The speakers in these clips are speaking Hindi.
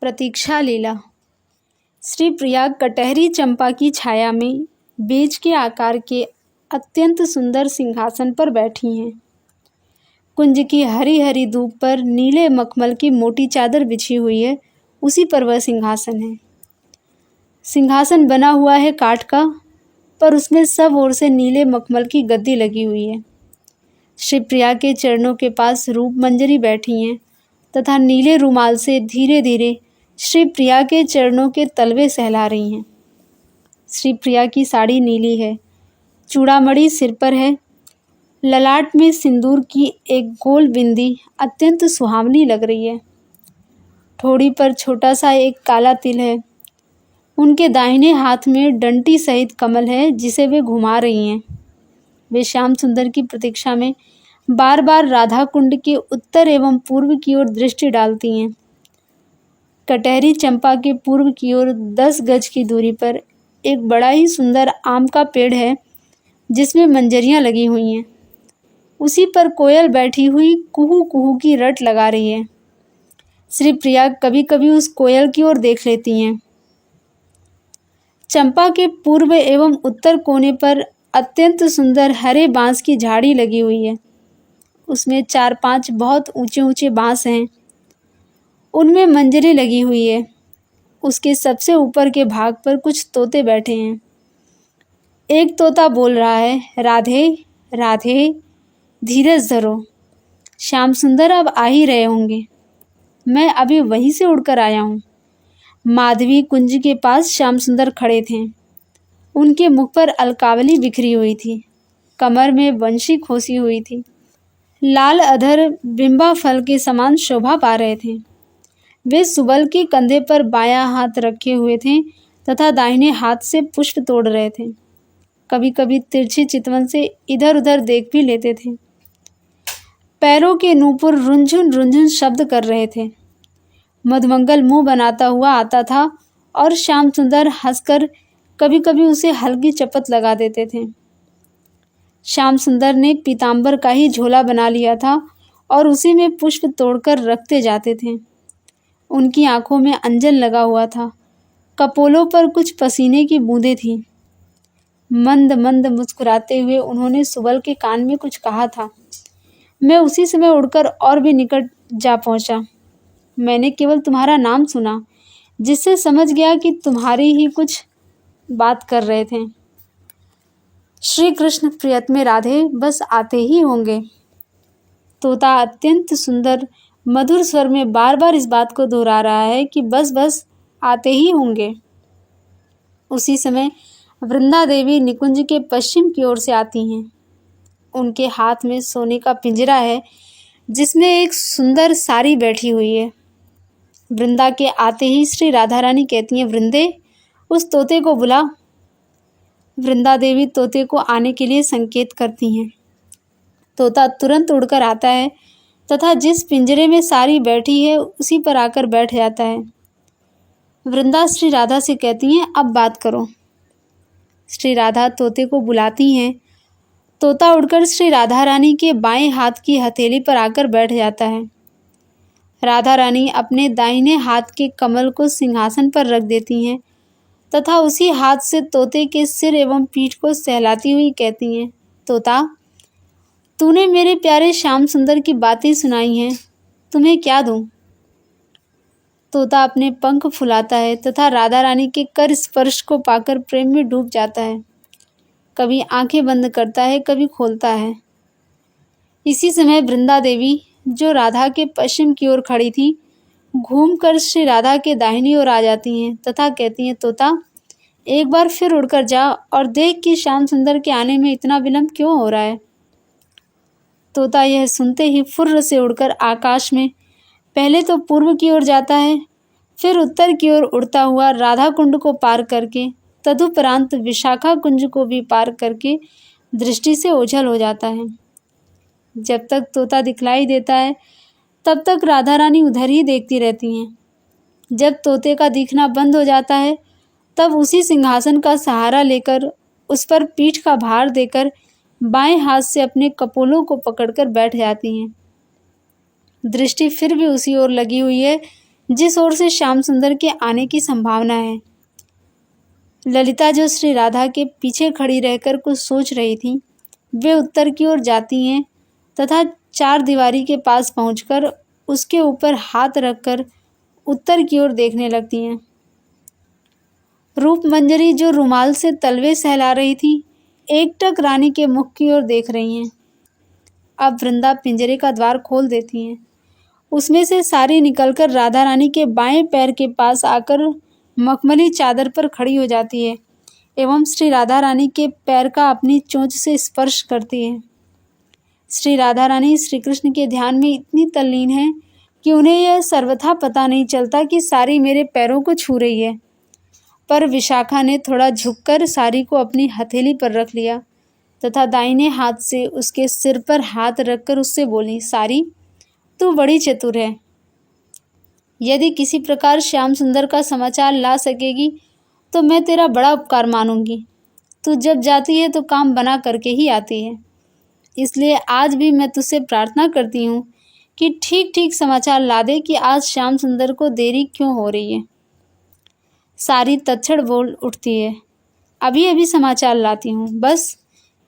प्रतीक्षा लीला। श्री प्रिया कटहरी चंपा की छाया में बेज के आकार के अत्यंत सुंदर सिंहासन पर बैठी हैं। कुंज की हरी हरी धूप पर नीले मखमल की मोटी चादर बिछी हुई है, उसी पर वह सिंहासन है। सिंहासन बना हुआ है काठ का, पर उसमें सब ओर से नीले मखमल की गद्दी लगी हुई है। श्री प्रिया के चरणों के पास रूप मंजरी बैठी हैं तथा नीले रुमाल से धीरे धीरे श्री प्रिया के चरणों के तलवे सहला रही हैं। श्री प्रिया की साड़ी नीली है, चूड़ामणि सिर पर है, ललाट में सिंदूर की एक गोल बिंदी अत्यंत सुहावनी लग रही है। ठोड़ी पर छोटा सा एक काला तिल है। उनके दाहिने हाथ में डंटी सहित कमल है, जिसे वे घुमा रही हैं। वे श्याम सुंदर की प्रतीक्षा में बार बार राधा कुंड के उत्तर एवं पूर्व की ओर दृष्टि डालती हैं। कटहरी चंपा के पूर्व की ओर 10 गज की दूरी पर एक बड़ा ही सुंदर आम का पेड़ है, जिसमें मंजरियां लगी हुई हैं। उसी पर कोयल बैठी हुई कुहू कुहू की रट लगा रही है। श्री प्रिया कभी कभी उस कोयल की ओर देख लेती हैं। चंपा के पूर्व एवं उत्तर कोने पर अत्यंत सुंदर हरे बांस की झाड़ी लगी हुई है। उसमें 4-5 बहुत ऊंचे ऊंचे बांस हैं। उनमें मंजरी लगी हुई है। उसके सबसे ऊपर के भाग पर कुछ तोते बैठे हैं। एक तोता बोल रहा है, राधे राधे, धीरज धरो, श्याम सुंदर अब आ ही रहे होंगे। मैं अभी वहीं से उड़कर आया हूँ। माधवी कुंज के पास श्याम सुंदर खड़े थे। उनके मुख पर अलकावली बिखरी हुई थी, कमर में वंशी खोसी हुई थी। लाल अधर बिंबा फल के समान शोभा पा रहे थे। वे सुबल के कंधे पर बायां हाथ रखे हुए थे तथा दाहिने हाथ से पुष्प तोड़ रहे थे। कभी कभी तिरछी चितवन से इधर उधर देख भी लेते थे। पैरों के नूपुर रुंझुन रुंझुन शब्द कर रहे थे। मधुमंगल मुंह बनाता हुआ आता था और श्याम सुंदर हंसकर कभी कभी उसे हल्की चपत लगा देते थे। श्याम सुंदर ने पीतांबर का ही झोला बना लिया था और उसी में पुष्प तोड़कर रखते जाते थे। उनकी आंखों में अंजन लगा हुआ था। कपोलों पर कुछ पसीने की बूंदें थीं। मंद मंद मुस्कुराते हुए उन्होंने सुबल के कान में कुछ कहा था। मैं उसी समय उड़कर और भी निकट जा पहुंचा। मैंने केवल तुम्हारा नाम सुना, जिससे समझ गया कि तुम्हारी ही कुछ बात कर रहे थे। श्री कृष्ण प्रियतमे राधे, बस आते ही होंगे। तोता अत्यंत सुंदर मधुर स्वर में बार बार इस बात को दोहरा रहा है कि बस बस आते ही होंगे। उसी समय वृंदा देवी निकुंज के पश्चिम की ओर से आती हैं। उनके हाथ में सोने का पिंजरा है, जिसमें एक सुंदर सारी बैठी हुई है। वृंदा के आते ही श्री राधा रानी कहती हैं, वृंदे, उस तोते को बुला। वृंदा देवी तोते को आने के लिए संकेत करती हैं। तोता तुरंत उड़कर आता है तथा जिस पिंजरे में सारी बैठी है उसी पर आकर बैठ जाता है। वृंदा श्री राधा से कहती हैं, अब बात करो। श्री राधा तोते को बुलाती हैं। तोता उड़कर श्री राधा रानी के बाएं हाथ की हथेली पर आकर बैठ जाता है। राधा रानी अपने दाहिने हाथ के कमल को सिंहासन पर रख देती हैं तथा उसी हाथ से तोते के सिर एवं पीठ को सहलाती हुई कहती हैं, तोता, तूने मेरे प्यारे श्याम सुंदर की बातें सुनाई हैं, तुम्हें क्या दूं? तोता अपने पंख फुलाता है तथा राधा रानी के कर स्पर्श को पाकर प्रेम में डूब जाता है। कभी आंखें बंद करता है, कभी खोलता है। इसी समय वृंदा देवी, जो राधा के पश्चिम की ओर खड़ी थी, घूमकर श्री राधा के दाहिनी ओर आ जाती हैं तथा कहती हैं, तोता, एक बार फिर उड़कर जा और देख कि श्याम सुंदर के आने में इतना विलंब क्यों हो रहा है। तोता यह सुनते ही फुर्र से उड़कर आकाश में पहले तो पूर्व की ओर जाता है, फिर उत्तर की ओर उड़ता हुआ राधा कुंड को पार करके तदुपरांत विशाखा कुंज को भी पार करके दृष्टि से ओझल हो जाता है। जब तक तोता दिखलाई देता है तब तक राधा रानी उधर ही देखती रहती हैं। जब तोते का दिखना बंद हो जाता है तब उसी सिंहासन का सहारा लेकर उस पर पीठ का भार देकर बाएं हाथ से अपने कपोलों को पकड़कर बैठ जाती हैं। दृष्टि फिर भी उसी ओर लगी हुई है जिस ओर से श्याम सुंदर के आने की संभावना है। ललिता, जो श्री राधा के पीछे खड़ी रहकर कुछ सोच रही थी, वे उत्तर की ओर जाती हैं तथा चार दीवारी के पास पहुंचकर उसके ऊपर हाथ रखकर उत्तर की ओर देखने लगती हैं। रूपमंजरी, जो रुमाल से तलवे सहला रही थी, एकटक रानी के मुख की ओर देख रही हैं। अब वृंदा पिंजरे का द्वार खोल देती हैं। उसमें से सारी निकलकर राधा रानी के बाएं पैर के पास आकर मखमली चादर पर खड़ी हो जाती है एवं श्री राधा रानी के पैर का अपनी चोंच से स्पर्श करती है। श्री राधा रानी श्री कृष्ण के ध्यान में इतनी तल्लीन है कि उन्हें यह सर्वथा पता नहीं चलता कि सारी मेरे पैरों को छू रही है। पर विशाखा ने थोड़ा झुककर सारी को अपनी हथेली पर रख लिया तथा दाहिने हाथ से उसके सिर पर हाथ रखकर उससे बोली, सारी, तू बड़ी चतुर है। यदि किसी प्रकार श्याम सुंदर का समाचार ला सकेगी तो मैं तेरा बड़ा उपकार मानूंगी। तू जब जाती है तो काम बना करके ही आती है, इसलिए आज भी मैं तुझसे प्रार्थना करती हूँ कि ठीक ठीक समाचार ला दे कि आज श्याम सुंदर को देरी क्यों हो रही है। सारी तत्क्षण बोल उठती है, अभी अभी समाचार लाती हूँ, बस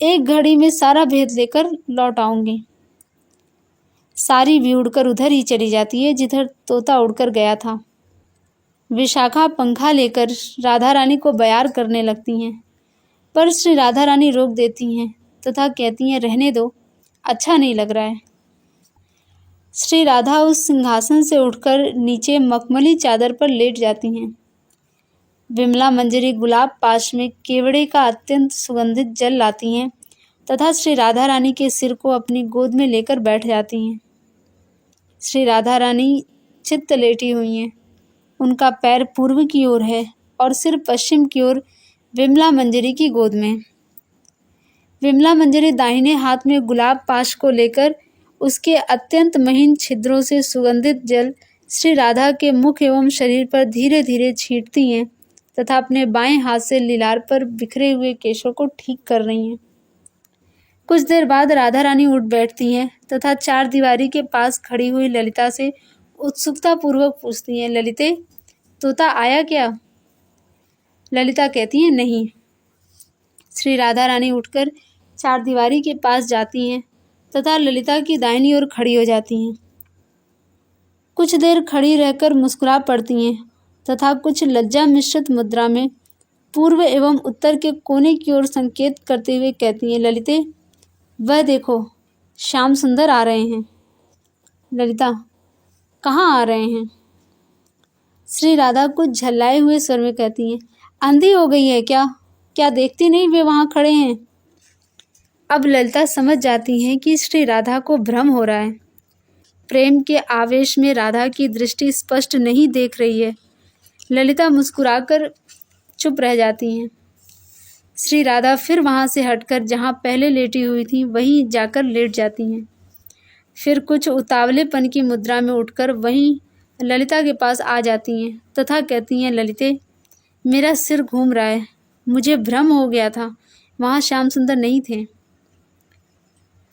एक घड़ी में सारा भेद लेकर लौट आऊंगी। सारी भी उड़कर उधर ही चली जाती है जिधर तोता उड़कर गया था। विशाखा पंखा लेकर राधा रानी को बयार करने लगती हैं, पर श्री राधा रानी रोक देती हैं तथा कहती हैं, रहने दो, अच्छा नहीं लग रहा है। श्री राधा उस सिंहासन से उठकर नीचे मखमली चादर पर लेट जाती हैं। विमला मंजरी गुलाब पाश में केवड़े का अत्यंत सुगंधित जल लाती हैं तथा श्री राधा रानी के सिर को अपनी गोद में लेकर बैठ जाती हैं। श्री राधा रानी चित्त लेटी हुई हैं। उनका पैर पूर्व की ओर है और सिर पश्चिम की ओर विमला मंजरी की गोद में। विमला मंजरी दाहिने हाथ में गुलाब पाश को लेकर उसके अत्यंत महीन छिद्रों से सुगंधित जल श्री राधा के मुख एवं शरीर पर धीरे धीरे छींटती हैं तथा अपने बाएं हाथ से लीलार पर बिखरे हुए केशों को ठीक कर रही हैं। कुछ देर बाद राधा रानी उठ बैठती हैं तथा चार दीवारी के पास खड़ी हुई ललिता से उत्सुकता पूर्वक पूछती हैं, ललिते, तोता आया क्या? ललिता कहती है, नहीं। श्री राधा रानी उठकर चार दीवारी के पास जाती हैं तथा ललिता की दाहिनी ओर खड़ी हो जाती हैं। कुछ देर खड़ी रहकर मुस्कुरा पड़ती हैं तथा कुछ लज्जा मिश्रित मुद्रा में पूर्व एवं उत्तर के कोने की ओर संकेत करते हुए कहती हैं, ललिते, वह देखो, श्याम सुंदर आ रहे हैं। ललिता, कहाँ आ रहे हैं? श्री राधा कुछ झल्लाए हुए स्वर में कहती हैं, अंधी हो गई है क्या? क्या देखती नहीं वे वहाँ खड़े हैं? अब ललिता समझ जाती हैं कि श्री राधा को भ्रम हो रहा है। प्रेम के आवेश में राधा की दृष्टि स्पष्ट नहीं देख रही है। ललिता मुस्कुराकर चुप रह जाती हैं। श्री राधा फिर वहाँ से हटकर जहाँ पहले लेटी हुई थी वहीं जाकर लेट जाती हैं। फिर कुछ उतावलेपन की मुद्रा में उठकर वहीं ललिता के पास आ जाती हैं तथा कहती हैं, ललिते, मेरा सिर घूम रहा है, मुझे भ्रम हो गया था, वहाँ श्याम सुंदर नहीं थे।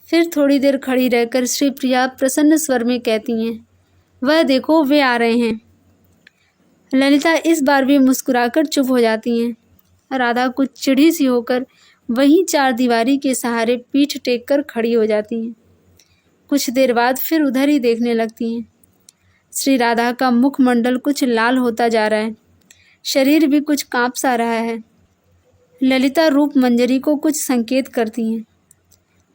फिर थोड़ी देर खड़ी रहकर श्री प्रिया प्रसन्न स्वर में कहती हैं, वह देखो, वे आ रहे हैं। ललिता इस बार भी मुस्कुराकर चुप हो जाती हैं। राधा कुछ चिढ़ी सी होकर वहीं चार दीवारी के सहारे पीठ टेक कर खड़ी हो जाती हैं। कुछ देर बाद फिर उधर ही देखने लगती हैं। श्री राधा का मुखमंडल कुछ लाल होता जा रहा है, शरीर भी कुछ कांप सा रहा है। ललिता रूप मंजरी को कुछ संकेत करती हैं।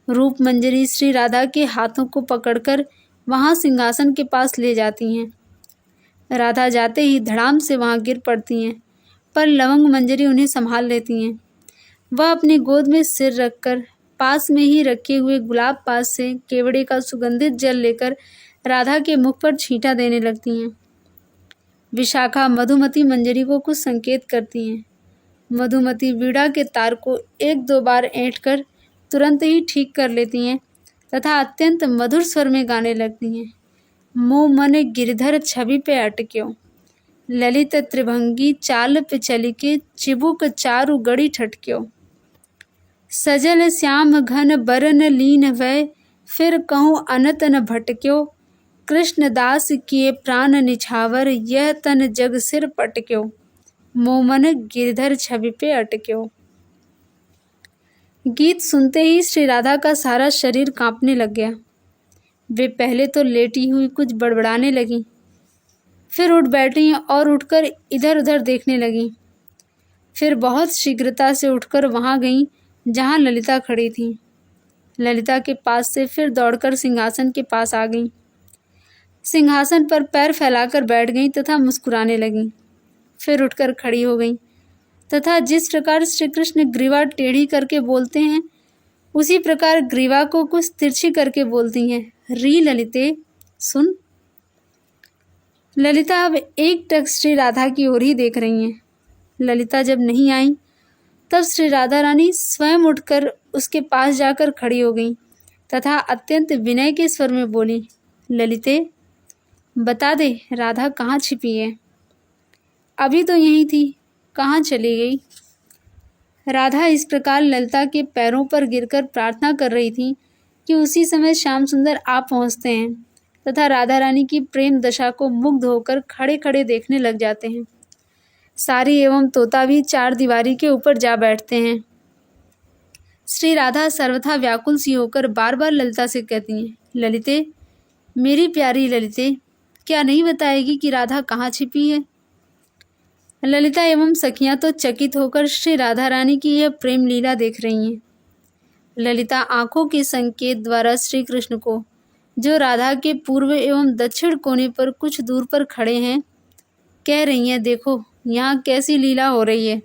रूप मंजरी श्री राधा के हाथों को पकड़कर वहाँ सिंहासन के पास ले जाती हैं। राधा जाते ही धड़ाम से वहाँ गिर पड़ती हैं, पर लवंग मंजरी उन्हें संभाल लेती हैं। वह अपनी गोद में सिर रखकर पास में ही रखे हुए गुलाब पास से केवड़े का सुगंधित जल लेकर राधा के मुख पर छींटा देने लगती हैं। विशाखा मधुमती मंजरी को कुछ संकेत करती हैं। मधुमती वीणा के तार को एक दो बार ऐंठकर तुरंत ही ठीक कर लेती हैं तथा अत्यंत मधुर स्वर में गाने लगती हैं, मोह मन गिरधर छवि पे अटक्यो, ललित त्रिभंगी चाल पे चली के चिबुक चारु गड़ी ठटक्यो, सजल श्याम घन बरन लीन वै फिर कहूँ अनत न भटक्यो, कृष्णदास किए प्राण निछावर, यह तन जग सिर पटक्यो, मोमन गिरधर छवि पे अटक्यो। गीत सुनते ही श्री राधा का सारा शरीर कांपने लग गया। वे पहले तो लेटी हुई कुछ बड़बड़ाने लगीं, फिर उठ बैठी और उठकर इधर उधर देखने लगीं। फिर बहुत शीघ्रता से उठकर वहां गईं जहां ललिता खड़ी थी। ललिता के पास से फिर दौड़कर सिंहासन के पास आ गईं। सिंहासन पर पैर फैलाकर बैठ गईं तथा मुस्कुराने लगीं। फिर उठकर खड़ी हो गईं तथा जिस प्रकार श्री कृष्ण ग्रीवा टेढ़ी करके बोलते हैं, उसी प्रकार ग्रीवा को कुछ तिरछी करके बोलती हैं, री ललिते सुन। ललिता अब एकटक श्री राधा की ओर ही देख रही हैं। ललिता जब नहीं आई तब श्री राधा रानी स्वयं उठकर उसके पास जाकर खड़ी हो गईं तथा अत्यंत विनय के स्वर में बोली, ललिते बता दे राधा कहाँ छिपी है? अभी तो यहीं थी, कहाँ चली गई? राधा इस प्रकार ललिता के पैरों पर गिरकर प्रार्थना कर रही थी कि उसी समय श्याम सुंदर आ पहुँचते हैं तथा राधा रानी की प्रेम दशा को मुग्ध होकर खड़े खड़े देखने लग जाते हैं। सारी एवं तोता भी चार दीवारी के ऊपर जा बैठते हैं। श्री राधा सर्वथा व्याकुल सी होकर बार बार ललिता से कहती हैं, ललिते मेरी प्यारी ललिते, क्या नहीं बताएगी कि राधा कहाँ छिपी है? ललिता एवं सखियां तो चकित होकर श्री राधा रानी की यह प्रेम लीला देख रही हैं। ललिता आंखों के संकेत द्वारा श्री कृष्ण को, जो राधा के पूर्व एवं दक्षिण कोने पर कुछ दूर पर खड़े हैं, कह रही हैं, देखो यहाँ कैसी लीला हो रही है।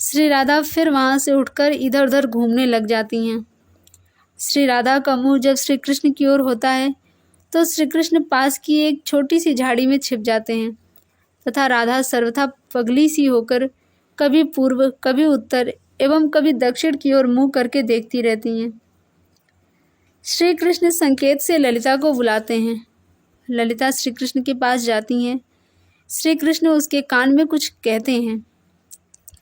श्री राधा फिर वहां से उठकर इधर उधर घूमने लग जाती हैं। श्री राधा का मुंह जब श्री कृष्ण की ओर होता है तो श्री कृष्ण पास की एक छोटी सी झाड़ी में छिप जाते हैं तथा राधा सर्वथा पगली सी होकर कभी पूर्व, कभी उत्तर एवं कभी दक्षिण की ओर मुंह करके देखती रहती हैं। श्री कृष्ण संकेत से ललिता को बुलाते हैं। ललिता श्री कृष्ण के पास जाती हैं। श्री कृष्ण उसके कान में कुछ कहते हैं।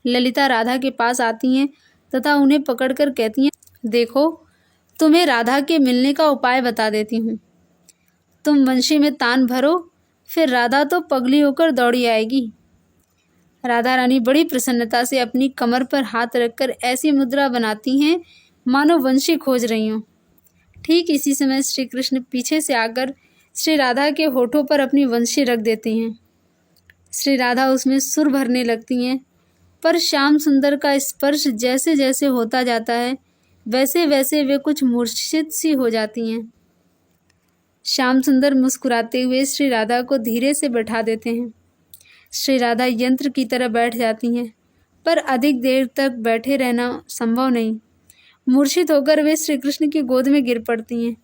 ललिता राधा के पास आती हैं तथा उन्हें पकड़कर कहती हैं, देखो तुम्हें राधा के मिलने का उपाय बता देती हूँ। तुम वंशी में तान भरो, फिर राधा तो पगली होकर दौड़ी आएगी। राधा रानी बड़ी प्रसन्नता से अपनी कमर पर हाथ रखकर ऐसी मुद्रा बनाती हैं मानो वंशी खोज रही हों। ठीक इसी समय श्री कृष्ण पीछे से आकर श्री राधा के होठों पर अपनी वंशी रख देती हैं। श्री राधा उसमें सुर भरने लगती हैं, पर श्याम सुंदर का स्पर्श जैसे जैसे होता जाता है वैसे वैसे वे कुछ मूर्छित सी हो जाती हैं। श्याम सुंदर मुस्कुराते हुए श्री राधा को धीरे से बैठा देते हैं। श्री राधा यंत्र की तरह बैठ जाती हैं, पर अधिक देर तक बैठे रहना संभव नहीं। मूर्छित होकर वे श्री कृष्ण की गोद में गिर पड़ती हैं।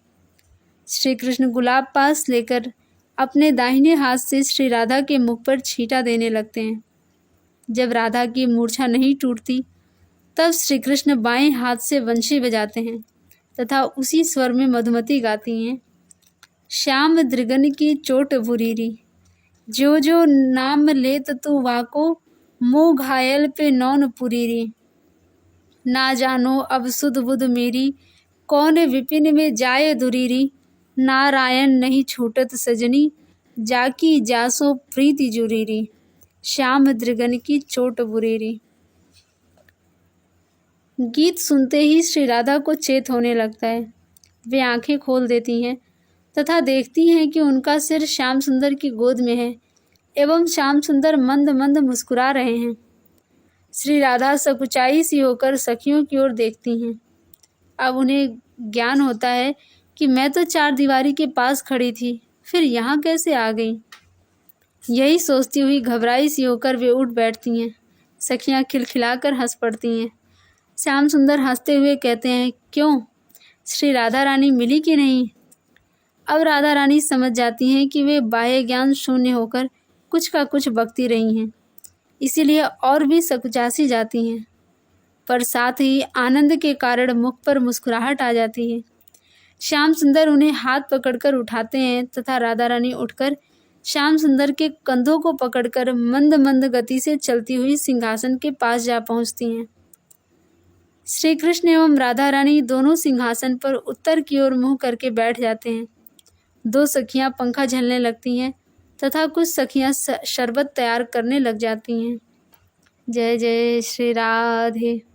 श्री कृष्ण गुलाब पास लेकर अपने दाहिने हाथ से श्री राधा के मुख पर छींटा देने लगते हैं। जब राधा की मूर्छा नहीं टूटती तब श्री कृष्ण बाएं हाथ से वंशी बजाते हैं तथा उसी स्वर में मधुमती गाती हैं, श्याम दृगन की चोट बुरीरी, जो जो नाम लेत तू वाको, मुँह घायल पे नौन पुरीरी, ना जानो अब सुध बुध मेरी, कौन विपिन में जाए दुरीरी, नारायण नहीं छूटत सजनी, जाकी जासो प्रीति जुरीरी, श्याम दृगन की चोट बुरीरी। गीत सुनते ही श्री राधा को चेत होने लगता है। वे आंखें खोल देती हैं तथा देखती हैं कि उनका सिर श्याम सुंदर की गोद में है एवं श्याम सुंदर मंद मंद मुस्कुरा रहे हैं। श्री राधा सकुचाई सी होकर सखियों की ओर देखती हैं। अब उन्हें ज्ञान होता है कि मैं तो चार दीवारी के पास खड़ी थी, फिर यहाँ कैसे आ गई। यही सोचती हुई घबराई सी होकर वे उठ बैठती हैं। सखियाँ खिलखिलाकर हंस पड़ती हैं। श्याम सुंदर हंसते हुए कहते हैं, क्यों श्री राधा रानी मिली कि नहीं? अब राधा रानी समझ जाती हैं कि वे बाह्य ज्ञान शून्य होकर कुछ का कुछ बकती रही हैं, इसीलिए और भी सकुचासी जाती हैं, पर साथ ही आनंद के कारण मुख पर मुस्कुराहट आ जाती है। श्याम सुंदर उन्हें हाथ पकड़कर उठाते हैं तथा राधा रानी उठकर श्याम सुंदर के कंधों को पकड़कर मंद मंद गति से चलती हुई सिंहासन के पास जा पहुंचती हैं। श्री कृष्ण एवं राधा रानी दोनों सिंहासन पर उत्तर की ओर मुंह करके बैठ जाते हैं दो सखियां पंखा झलने लगती हैं तथा कुछ सखियां शरबत तैयार करने लग जाती हैं। जय जय श्री राधे।